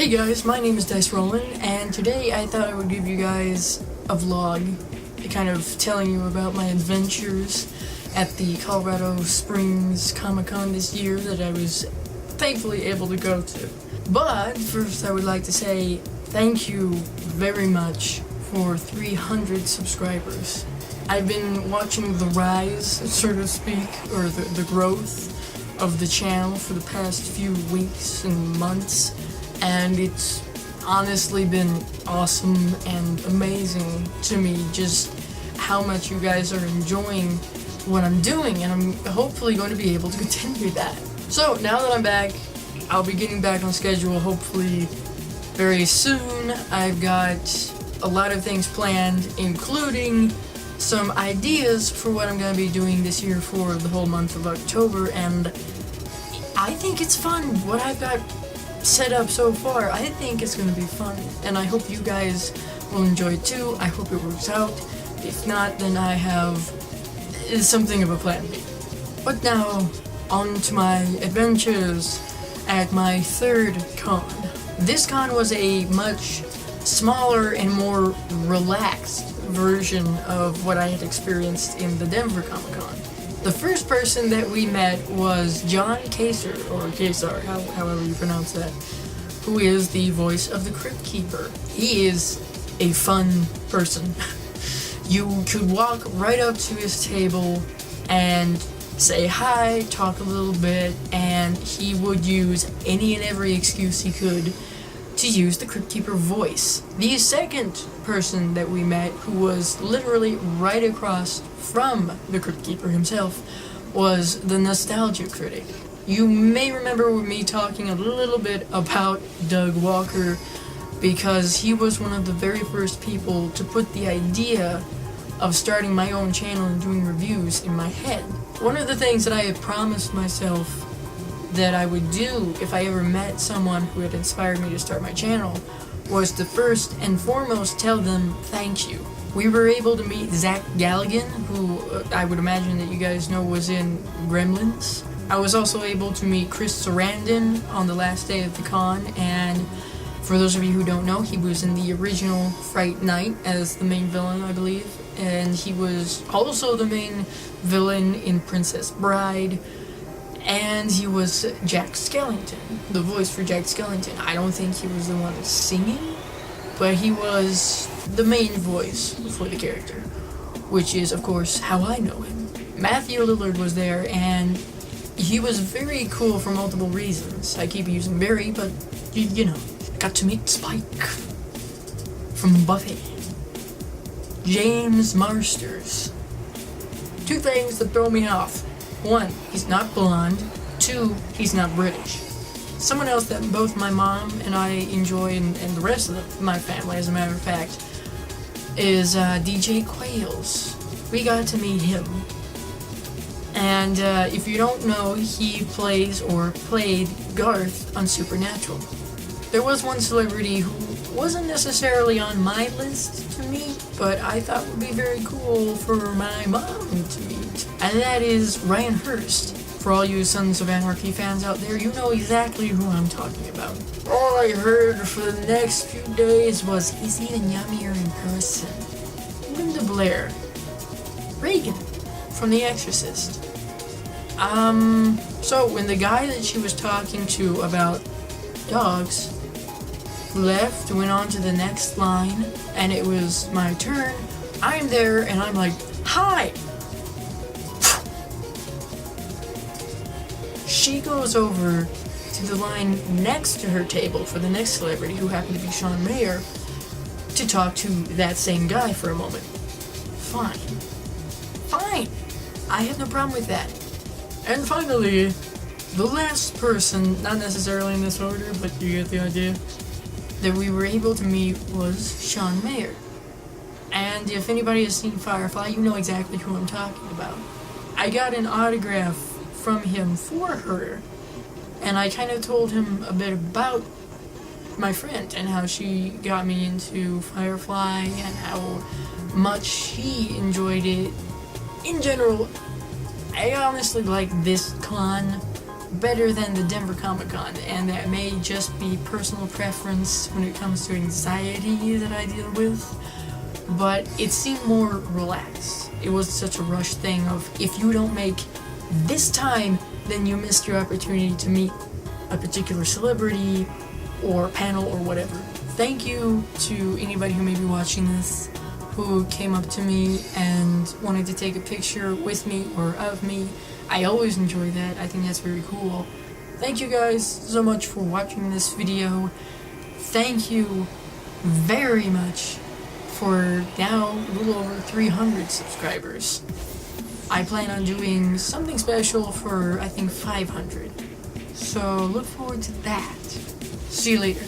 Hey guys, my name is Dice Rollin, and today I thought I would give you guys a vlog, kind of telling you about my adventures at the Colorado Springs Comic-Con this year that I was thankfully able to go to. But first I would like to say thank you very much for 300 subscribers. I've been watching the rise, so to speak, or the growth of the channel for the past few weeks and months. And it's honestly been awesome and amazing to me just how much you guys are enjoying what I'm doing, and I'm hopefully going to be able to continue that. So now that I'm back, I'll be getting back on schedule hopefully very soon. I've got a lot of things planned, including some ideas for what I'm going to be doing this year for the whole month of October, and I think it's fun what I've got set up so far. I think it's gonna be fun, and I hope you guys will enjoy it too. I hope it works out. If not, then I have something of a plan B. But now, on to my adventures at my third con. This con was a much smaller and more relaxed version of what I had experienced in the Denver Comic-Con. The first person that we met was John Kaser, or Kesar, however you pronounce that, who is the voice of the Crypt Keeper. He is a fun person. You could walk right up to his table and say hi, talk a little bit, and he would use any and every excuse he could to use the Crypt Keeper voice. The second person that we met, who was literally right across from the Crypt Keeper himself, was the Nostalgia Critic. You may remember me talking a little bit about Doug Walker, because he was one of the very first people to put the idea of starting my own channel and doing reviews in my head. One of the things that I had promised myself that I would do if I ever met someone who had inspired me to start my channel was to first and foremost tell them thank you. We were able to meet Zach Galligan, who I would imagine that you guys know was in Gremlins. I was also able to meet Chris Sarandon on the last day of the con, and for those of you who don't know, he was in the original Fright Night as the main villain, I believe, and he was also the main villain in Princess Bride, and he was Jack Skellington, the voice for Jack Skellington. I don't think he was the one singing, but he was the main voice for the character, which is, of course, how I know him. Matthew Lillard was there, and he was very cool for multiple reasons. I keep using very, but, you know, got to meet Spike from Buffy. James Marsters. Two things that throw me off. One, he's not blonde. Two, he's not British. Someone else that both my mom and I enjoy, and the rest of my family, as a matter of fact, is DJ Quails. We got to meet him. And if you don't know, he plays or played Garth on Supernatural. There was one celebrity who wasn't necessarily on my list to meet, but I thought would be very cool for my mom to meet. And that is Ryan Hurst. For all you Sons of Anarchy fans out there, you know exactly who I'm talking about. All I heard for the next few days was, he's even yummier in person. Linda Blair. Reagan from The Exorcist. So when the guy that she was talking to about dogs left, went on to the next line, and it was my turn, I'm there, and I'm like, hi! She goes over to the line next to her table for the next celebrity, who happened to be Sean Mayer, to talk to that same guy for a moment. Fine. Fine! I have no problem with that. And finally, the last person, not necessarily in this order, but you get the idea, that we were able to meet was Sean Mayer. And if anybody has seen Firefly, you know exactly who I'm talking about. I got an autograph from him for her, and I kind of told him a bit about my friend and how she got me into Firefly and how much she enjoyed it. In general, I honestly like this con better than the Denver Comic-Con, and that may just be personal preference when it comes to anxiety that I deal with, but it seemed more relaxed. It wasn't such a rush thing of, if you don't make this time, then you missed your opportunity to meet a particular celebrity or panel or whatever. Thank you to anybody who may be watching this who came up to me and wanted to take a picture with me or of me. I always enjoy that. I think that's very cool. Thank you guys so much for watching this video. Thank you very much for now a little over 300 subscribers. I plan on doing something special for, I think, 500. So look forward to that. See you later.